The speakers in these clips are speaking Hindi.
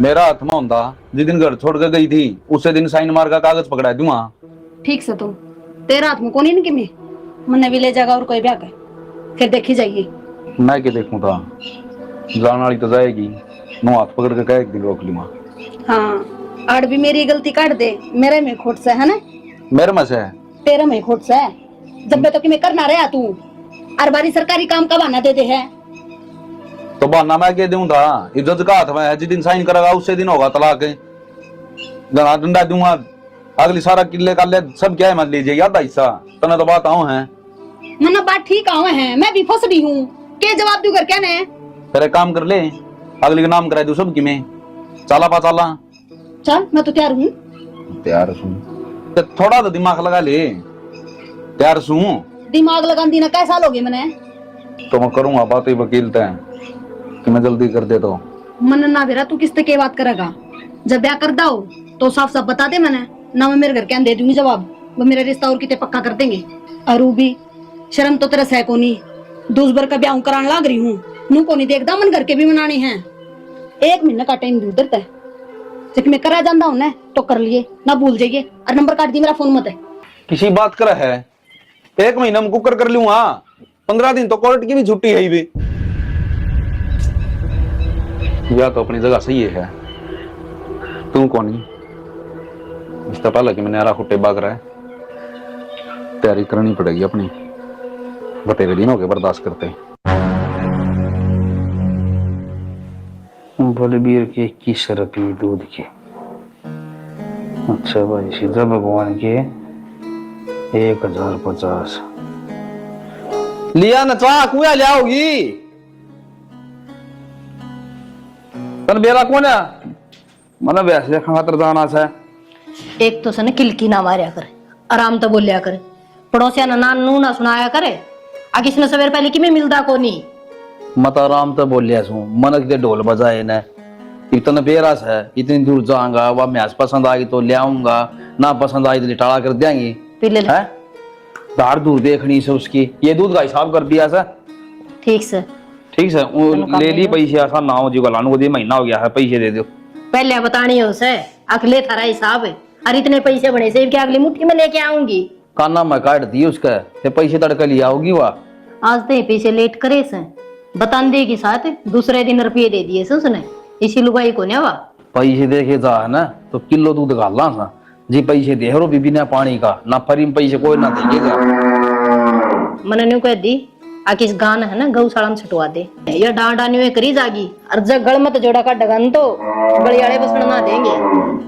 मेरा हाथ में होता जिस दिन घर छोड़ के गई थी उसे दिन साइन मार का कागज पकड़ा दूंगा। ठीक से तुम तेरा हाथ में कौन इनके में मन्ने भी ले जाएगा और कोई ब्याह कर फिर देखी जाएगी। मैं क्या देखूं था जान वाली तो जाएगी नो हाथ पकड़ के कह एक दिन रोक लूंगा। हाँ आड़ भी मेरी गलती काट दे मेरे में खोट से है ना मेरे में से तेरे में खोट से जब मैं तो कि मैं करना रहा तू हर बारी सरकारी काम का बहाना दे दे है तो बहाना मैं क्या दूं था इज्जत का हाथ में है जिस दिन साइन करेगा उसे दिन होगा तलाक जना डंडा दूंगा अगली सारा किले का ले सब क्या है मत लीजिए आधा हिस्सा तने तो बात आऊं है मना बात ठीक आवे है मैं भी फंस रही हूँ के जवाब दू कर क्या ने फिर एक काम कर ले अगली का नाम करा दू सब की में चाला पा चाला चल मैं तो तैयार हूँ। तैयार सुन थोड़ा तो दिमाग लगा ले तैयार सुन दिमाग लगांदी ना कैसा लोगे मैंने तो मैं करूंगा बात ही वकील तय कि मैं जल्दी कर दे तो मन ना बेरा तू किससे के बात करेगा जब ब्याह कर दाओ तो साफ साफ बता दे मैंने ना मैं मेरे घर के दे दूंगी जवाब वो मेरा रिश्ता और कितने पक्का कर देंगे। और भी शर्म तो तेरा सह को नहीं दूसबर का ब्याह कराने लाग रही हूँ नू को नहीं देखदा मन घर के भी मनाने हैं 1 महीने का टाइम दे उधर तय जब मैं करा जाता हूँ ना तो कर लिए ना भूल जाइए और नंबर काट दी मेरा फोन मत है किसी बात कर है 1 महीना में कुकर कर लूंगा 15 दिन तो कोर्ट की भी छुट्टी है भी या तो अपनी जगह सही है तू कौन ही इससे पहले कि मैंने आरा खुट्टे बाग रहा है तैयारी करनी पड़ेगी अपनी बतेरे दिन हो गए बर्दाश्त करते बलबीर के 21 रुपये दूध के। अच्छा भाई सीधा भगवान के 1050 लिया नचा कुया लिया होगी तन बेरा कौन है मन वैसे खातर जाना है एक तो सने किलकी ना मारया करे आराम तो बोलिया करे पड़ोसिया ना नू ना सुनाया करे आगे इसने सवेर पहले कि मैं मिलदा को नहीं मत आराम तो बोलिया सू मन के ढोल बजाए न इतना बेरास है इतनी दूर जाऊंगा वह मैच पसंद आएगी तो ले आऊंगा ना पसंद आई तो लिटाड़ा कर देंगे फिर ले है दार दूर देखनी से उसकी ये दूध का हिसाब कर दिया सर ठीक से ठीक है वो ले ली पैसे ऐसा ना हो जी लाने को 2 महीना हो गया है पैसे दे दो पहले बतानी है उसे अगले थारा हिसाब है और इतने पैसे बने से क्या अगली मुट्ठी में लेके आऊंगी काना में काट दी उसका ते पैसे तड़का लिया होगी वह आज तो पैसे लेट करे से बतान दे के साथ दूसरे दिन रुपये दे दिए से उसने इसी लुगाई को ने वा पैसे देखे जा है ना तो किलो दूध गालना था जी पैसे दे रो बीबी ने पानी का ना फरी में पैसे कोई ना देगा मैंने न्यू कह दी आके इस गान है ना गौशाला में छुटवा दे ये डांडानी में करी जागी और जब गड़ मत जोड़ा का डगन तो बड़ियाड़े बसण ना देंगे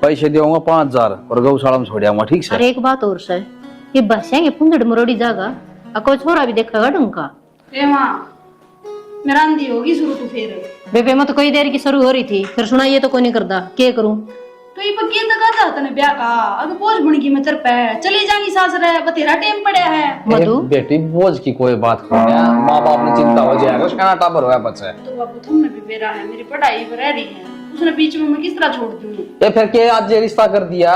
पैसे दूंगा 5000 और गौशाला में छोड़ आऊंगा ठीक और है एक बात और सर ये बसेंगे पुंजड़ मरोड़ी जागा अको छोरा भी देखेगा ढंका ए मां मेरा अंधी होगी शुरू तो फिर बेबे मत कोई देर की शुरू हो रही थी फिर सुनाइए तो कोई नहीं करता क्या करूं तो ये पक्की तक आ तने ब्याह का अगर पोज बन गई मैं तेरे पे चली जाएंगी सास रे बतेरा टाइम पड़ा है मधु बेटी बोझ की कोई बात नहीं है माँ बाप ने चिंता हो जाएगा उसका टाबर हुआ बच्चा तो बाबू तुमने भी बेरा है मेरी पढ़ाई पर रह रही है उसने बीच में मैं किस तरह छोड़ दूं ये फिर के आज ये रिश्ता कर दिया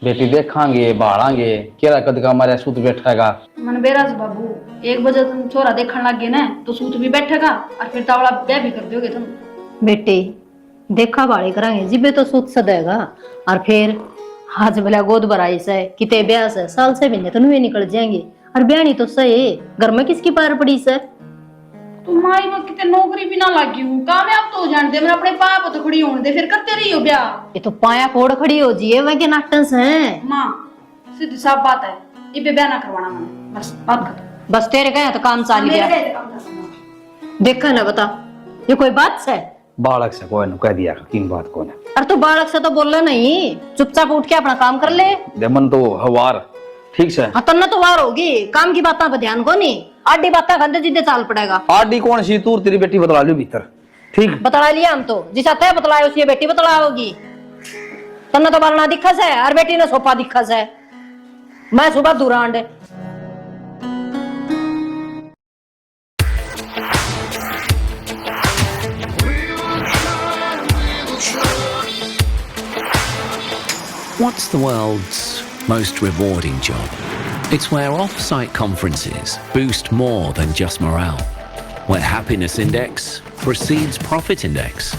बेटी देखांगे बाढ़ांगे केरा कद का हमारे सूत बैठेगा मन बेरा से बाबू 1 बजे तुम छोरा देखने लग गए ना तो सूत भी बैठेगा और फिर तावड़ा ब्याह भी कर दोगे तुम बेटे देखा बाड़ी करांगे जिबे तो सूत सदेगा और फिर आज भला गोद भराई से किते ब्याह से साल से भी तो नुए निकल जाएंगे और ब्यानी तो सही घर में किसकी पार पड़ी से तुम माई वो किते नौकरी भी ना लगी हूं कामयाब तो हो जान दे मैं अपने पाया पर तो खड़ी होने दे फिर करते रही हो ब्याह ये तो पाया कोड़ खड़ी हो जी है वह के नाटक हैं मां सीधी साफ बात है ये ब्याह ना करवाना मैंने बस बात खत्म बस तेरे कहे तो काम चाल गया देखा ना बता ये कोई बात है बालक से कोई कह दिया किन बात को ने अरे तू बालक से तो बोल रहा नहीं चुपचाप उठ के अपना काम कर ले देमन तो हवार ठीक से हाँ तन्ना तो वार होगी काम की बात पर ध्यान को नहीं आडी बात खंदे जिद्दे चाल पड़ेगा आडी कौन सी तूर तेरी बेटी बतला लो भीतर ठीक बतला लिया हम तो जिसा तय बतलाए उसी बेटी बतला होगी तन्ना तो बारना दिखस है और बेटी ने सोफा दिखस है मैं सुबह दूरांड What's the world's most rewarding job? It's where off-site conferences boost more than just morale, where happiness index precedes profit index,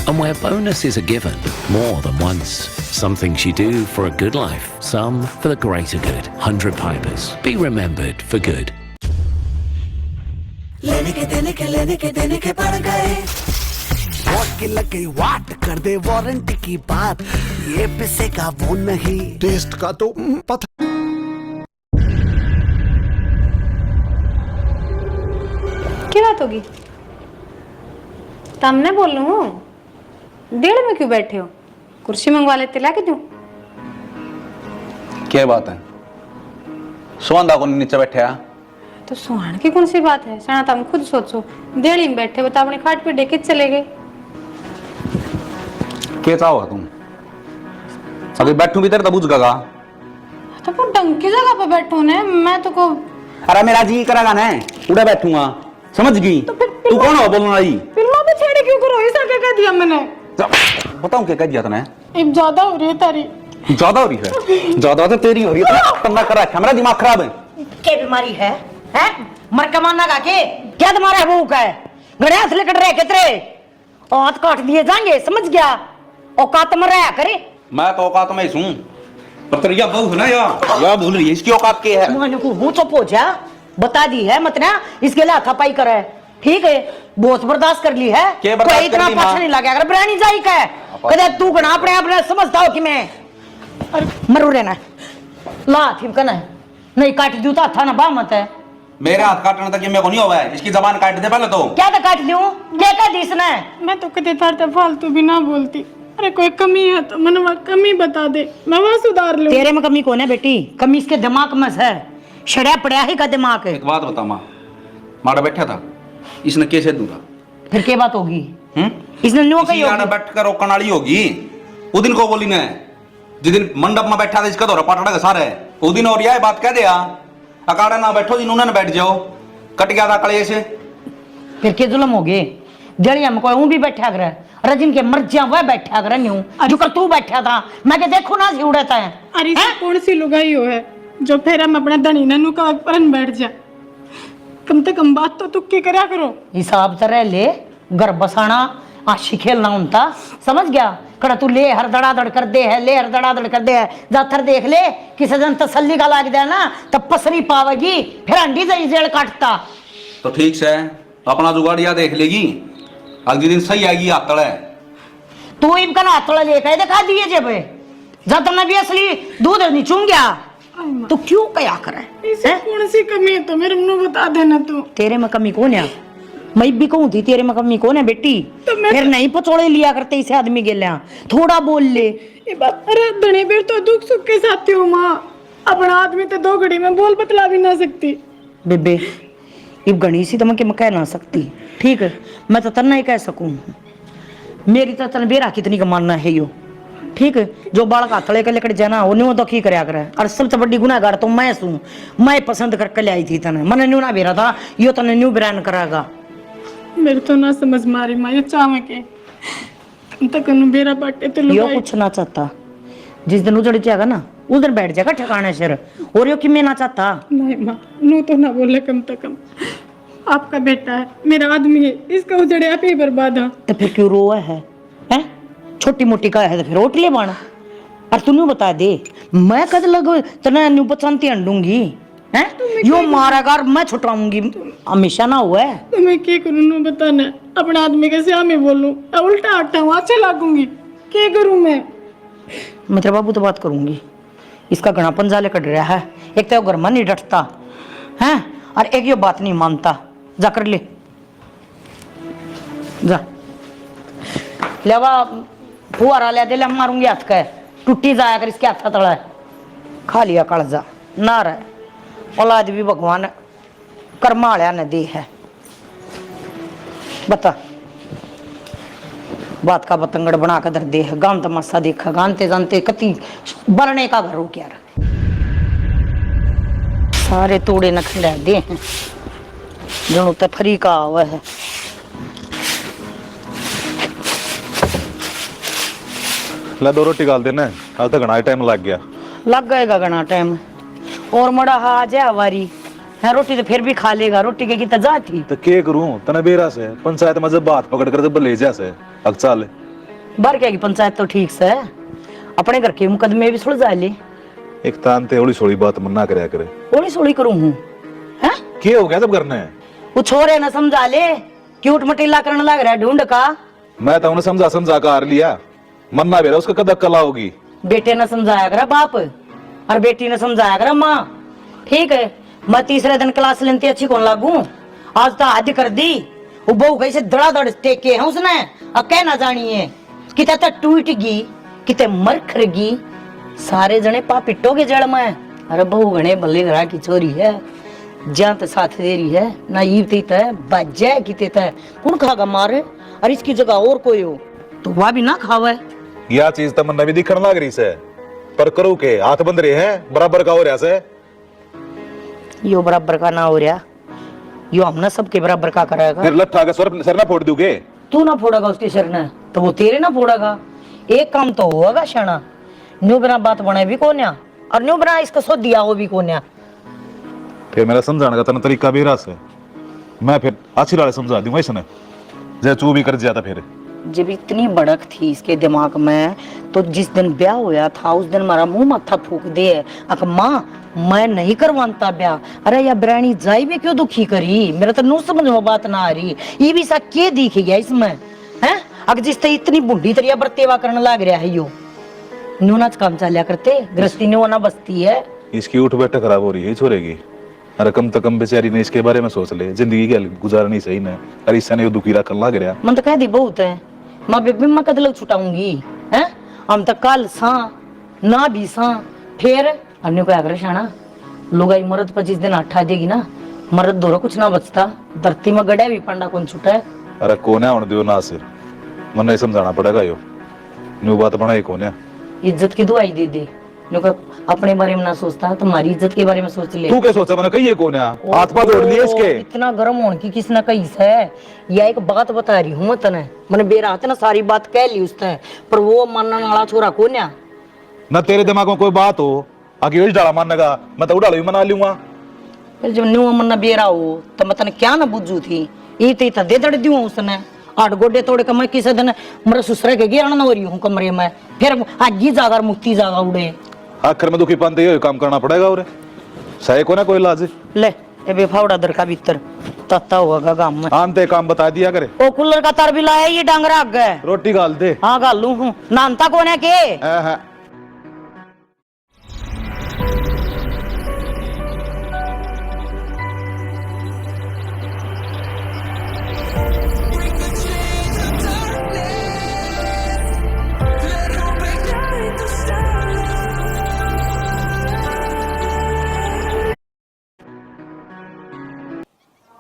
and where bonuses are given more than once. Some things you do for a good life, some for the greater good. 100 Pipers. Be remembered for good. लेने के देने के पड़ गए। वोट की लग गई वाट कर दे वारंटी की बात, ये पैसे का वो नहीं, टेस्ट का तो पता। क्या बात होगी? तमने बोलूं हूँ, डेढ़ में क्यों बैठे हो? कुर्सी मंगवा लेते, ला के दूं? क्या बात है? सुहांदा को नीचे बैठे आ? तो सुहान की कौन सी बात है? सना तुम खुद सोचो, डेढ़ी में बैठे बता अपनी खाट पे डेके चले गए। क्या चाहो तुम? अगर बैठूं भी तेरे तो बुझ गगा। तो वो ढंग की जगह पे बैठो ने, मैं तो को। अरे मेरा जी करेगा ना, उड़े बैठूंगा, समझ गई? तो फिर तू कौन हो बोलने वाली? फिल्मों पे छेड़ी क्यों करो? ऐसा क्या कह दिया मैंने? बताऊं क्या कह दिया तूने? अब ज्यादा हो रही है तारी। ज्यादा हो रही है? ज्यादा तो तेरी हो रही है। तन्ना कर रखा, मेरा दिमाग खराब है। क्या बीमारी है? हैं? मर के मानना का के? क्या तुम्हारा भूख है? गणेश लेकर रहे कितरे? औत काट दिए जाएंगे, समझ गया? औकात में रहा करे। मैं तो औकात में ही हूं, पर तेरी बहू है ना या भूल रही है इसकी औकात क्या है? मैंने को वो तो पूछा, बता दी है मत ना, इसके लिए हाथापाई करे, ठीक है? बहुत बर्दाश्त कर ली है, कोई इतना पाछा नहीं लगा। अगर ब्रानी जाई का कदे तू गणा अपने आप ने समझता हो कि मैं मरू रहना ला थी कहना नहीं काट दूं तो था ना बा मत है। मेरे हाथ काटने तक ये मेरे को नहीं होगा है, इसकी जबान काट दे पहले तो। क्या तो काट दूं? क्या कह दी इसने? मैं तो कदे तार फालतू भी ना बोलती। अरे कोई कमी है तो मनवा कमी बता दे, मैं वहां सुधार लूं। तेरे में कमी कौन है बेटी? कमी इसके दिमाग में है, छड़या पड़या ही का दिमाग है। एक बात बता माँ, माड़ा बैठा था, इसने कैसे दूंगा? फिर क्या बात होगी? इसने न्यू कही होगी, बैठ कर रोकने वाली होगी। वो दिन को बोली ने, जिस दिन मंडप में बैठा था इसका तो पाटड़ा का सारा है, वो दिन और यह बात कह दिया अकाड़ा ना बैठो जिन्होंने ना बैठ जाओ, कट गया था कड़े से। फिर के जुल्म हो गए? जड़िया में कोई भी बैठा कर रजिन के मर्जियां वह बैठा कर न्यू जो कर तू बैठा था, मैं के देखो ना सी उड़ता है। अरे कौन सी लुगाई हो है जो फिर हम अपने धनी ननू का परन बैठ जा? कम से कम बात तो तुक्की करया करो। हिसाब से रह ले, घर बसाना आशी खेलना उनता, समझ गया? कड़ा तू ले हर दड़ादड़ कर दे है, ले हर दड़ादड़ कर दे है, जाथर देख ले किसी दिन तसल्ली का लाग दे ना तब पसरी पावेगी, फिर अंडी से जेल काटता। तो ठीक से अपना जुगाड़ या देख लेगी, अगले दिन सही आएगी आतड़ है। तू इनका ना हाथोड़ा लेकर दिखा दिए जब जब तुमने भी असली दूध नहीं चूम गया तो क्यों क्या करे? इसे कौन सी कमी है तो मेरे मुंह बता देना तू। तेरे में कमी कौन है? मैं भी कहूँ थी तेरे में कमी कौन है बेटी? तो फिर नहीं पचोड़े लिया करते इसे आदमी के लिया, थोड़ा बोल ले। ये बात अरे धनी फिर तो दुख सुख के साथ हो माँ, अपना आदमी तो दो घड़ी में बोल बतला भी ना सकती। बेबे ये गणी सी तो मैं कह ना सकती, ठीक है? मैं तो तना ही कह सकूं, मेरी तो तन बेरा कितनी का मानना है यो, ठीक है? जो बालक हाथड़े के लेकर जाना वो न्यू तो की करया करे। और सबसे बड़ी गुनाहगार तो मैं हूं, मैं पसंद करके ले आई थी तने, मैंने न्यू ना बेरा था, यो तने न्यू बिरान करागा। मेरे तो ना समझ मारी माँ, ये चावे के तक बेरा बाटे तो यो कुछ ना चाहता, जिस दिन उजड़ जाएगा ना उस दिन बैठ जाएगा ठिकाने सिर, और यो कि मैं ना चाहता। नहीं माँ, नू तो ना बोले कम से कम, आपका बेटा है, मेरा आदमी है, इसका उजड़े आप ही बर्बाद है। तो फिर क्यों रोआ है? हैं? छोटी मोटी का है तो फिर रोट ले बाण। और तू बता दे मैं कद लग तना न्यू पचानती अंडूंगी हैं? यो मारेगा और मैं छुटाऊंगी, हमेशा ना हुआ है। तो मैं क्या करूँ नू बताना, अपने आदमी के सामने बोलूं उल्टा हटा अच्छा लागूंगी, क्या करूं मैं? तेरे बाबू तो बात करूंगी, इसका घना पंजा लेकर रहा है, एक तो घर में नहीं डटता है और एक ये बात नहीं मानता। जा कर ले, जा लेवा फुआरा ले दे ले, मारूंगी हाथ का, टूटी जाया कर इसके हाथ तड़ा है। खा लिया कालजा ना रहा, औलाद भी भगवान करमाया ने दी है। बता बात का बतंगड़ बना कर दे, गान तमाशा देखा, गानते जानते कति बरने का घर हो क्या, सारे तोड़े न खंडा दे हैं जो तो फरी का हुआ है। ला दो रोटी गाल देना, आज तक घना टाइम लग गया। लग गएगा घना टाइम, और मड़ा हा आ जाए हमारी है, रोटी तो फिर भी खा लेगा, रोटी के की जा थी तो के करूं तना बेरा से पंचायत में जब बात पकड़ कर जब ले जा से अब चल बाहर क्या की पंचायत तो ठीक से है, अपने घर के मुकदमे भी सुलझा ले। एक तान ते होली सोली बात मन्ना करया करे। थोड़ी सोड़ी करूं हूं हैं? क्या हो गया तब करना है? वो छोरे ना समझा ले, क्यूट मटीला करने लग रहा है ढूंढ का। मैं तो उन्हें समझा कर लिया, मन्ना बेरा उसका कदक कला होगी। बेटे ने समझाया करा बाप और बेटी ने समझाया करा माँ। ठीक है, मैं तीसरे दिन क्लास लेती अच्छी कौन लागू, आज तो हद कर दी। वो बहू कैसे धड़ाधड़ टेके है उसने, अब कह ना जानिए किते तो टूट गई किते मर खरगी, सारे जने पा पिटोगे जड़ में। अरे बहू घने बल्ले घरा की चोरी है, जहाँ तो साथ दे रही है ना ईवती तय बाजे किते तय कौन खागा मारे, और इसकी जगह और कोई हो तो वह भी ना खावे। यह चीज तो मन्ना भी दिखने लग रही से, पर करो के हाथ बंद रहे हैं बराबर का हो रहा से। यो बराबर का ना हो रहा, यो हमने सबके बराबर का कराएगा। फिर लट्ठा का सर ना फोड़ दोगे? तू ना फोड़ेगा उसके सर ने तो वो तेरे ना फोड़ेगा। एक काम तो होगा शाना, न्यू बना बात बने भी कोन्या और न्यू बना इसका सो दिया हो भी कोन्या। फिर मेरा समझाने का तना तरीका भी रास है, मैं फिर अच्छी तरह समझा दूंगा इसने, जब चू भी कर जाता। फिर जब इतनी भड़क थी इसके दिमाग में तो जिस दिन ब्याह होया था उस दिन हमारा मुंह माथा फूक दे अक माँ मैं नहीं करवाता ब्याह। अरे या ब्राणी जाई भी क्यों दुखी करी, मेरा तो नू समझ में बात ना आ रही। ये भी सा के दिख गया इसमें हैं, अगर जिस तरह इतनी बुढ़ी तरिया बरतेवा करने लग रहा है यो न्यू नाच काम चलिया करते गृहस्थी ने ना बसती है। इसकी उठ बैठक खराब हो रही है छोरे की। अरे कम तो कम बेचारी ने इसके बारे में सोच ले, जिंदगी क्या गुजारनी सही ना। अरे इसने यो दुखी रखने लग रहा। मन तो कह दी बहुत है माँ बेबी मैं कद लग छुटाऊंगी हैं, हम तो कल सा ना भी सा फिर हमने को आग्रह शाना लुगाई मरद 25 दिन अट्ठा देगी ना, मरद दोरो कुछ ना बचता, धरती में गड़ा भी पंडा कौन छुटा है। अरे कोने होने दियो ना सिर, मन समझाना पड़ेगा यो न्यू बात बनाई कोने। इज्जत की दुआई दे दे, लोग अपने बारे में ना सोचता तुम्हारी इज्जत के बारे में सोच ले। तू क्या सोचा मैंने कही है कोने, हाथ पाथ जोड़ लिए इसके। इतना गर्म होने की किसने कही है, या एक बात बता रही हूँ मैं तने, मैंने बेरा ना सारी बात कह ली उसने, पर वो मानने वाला छोरा कोन्या ना। तेरे दिमाग में कोई बात हो आगे वही डाला मानने का, मैं तो उड़ा ली मना लूंगा। फिर जब न्यू मन्ना बेरा हो तो मैं तने क्या ना बुझू थी, ये तो दे दड़ दियो उसने। 8 गोडे तोड़े के मैं किसी दिन मेरे ससुरे के गिरा ना हो रही हूँ कमरे में, फिर आगी जागर मुक्ति जागा उड़े। आखिर में दुखी पाते ये काम करना पड़ेगा और सही को ना कोई इलाज ले ए बेफावड़ा दर का भीतर तत्ता होगा गांव में आमते काम बता दिया करे। ओ कूलर का तार भी लाया ये डांगरा आगे रोटी गाल दे। हाँ गालू हूँ नानता कौन है के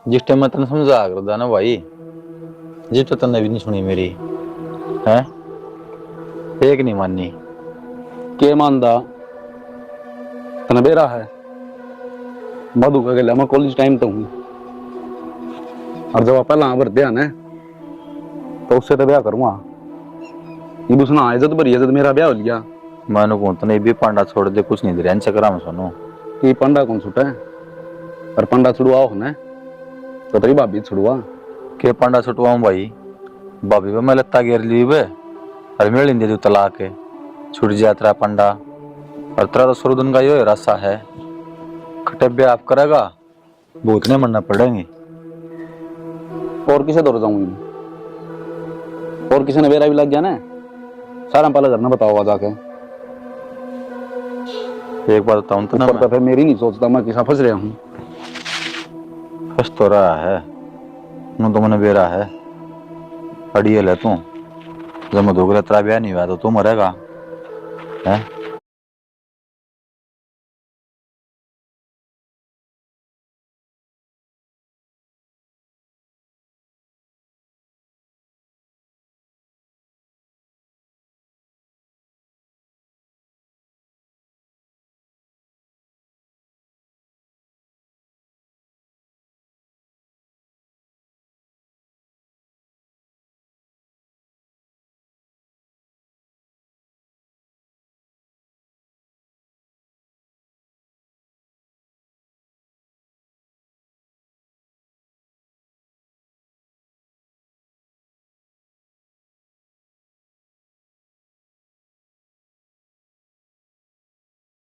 जिस टाइम मैं तेन समझा करदा ना भाई, जिस तो तन्ने भी नहीं सुनी मेरी है, एक नहीं मानी। के मानदा तने बेरा है मधु का गला मैं कॉलेज टाइम तो हूँ, और जब पहला भर दिया ना तो उससे तो ब्याह करूँगा। ये बुसना इज्जत भरी इज्जत मेरा ब्याह हो लिया। मैंने कौन तने भी पांडा छोड़ दे कुछ नहीं दे रहा चक्रा में सुनो। ये पंडा कौन छुटा है, पर पंडा छुड़वाओ होना तो तेरी भाभी छुड़वा के पांडा छुटवाऊं भाई, भाभी पे मैं लत्ता गिर ली बे और मेल इंदे तलाक के छुट जाया तेरा पंडा, और तेरा तो सुरदन का यो रास्ता है खटे ब्याह आप करेगा भूतने मरना पड़ेंगे। और किसे दौड़ जाऊंगी, और किसी ने बेरा भी लग गया ना, सारा पहले करना बताओ जाके। एक बात बताऊं तो ना, तो फिर मेरी नहीं सोचता मैं किसा फंस रहा हूँ। फंस तो रहा है नू तो मैंने बेरा है अड़ियल है तू, जब मैं धोगरा तेरा ब्याह नहीं हुआ तो तू मरेगा है।